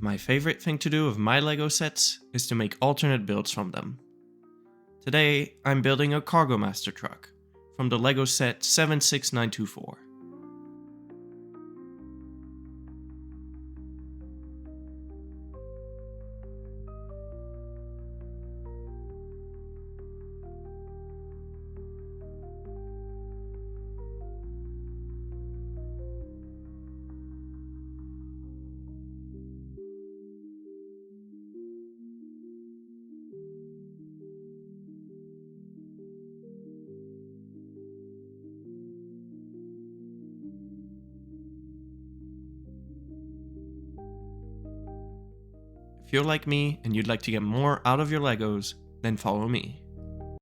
My favorite thing to do with my LEGO sets is to make alternate builds from them. Today, I'm building a Cargo Master truck from the LEGO set 76924. If you're like me and you'd like to get more out of your LEGOs, then follow me.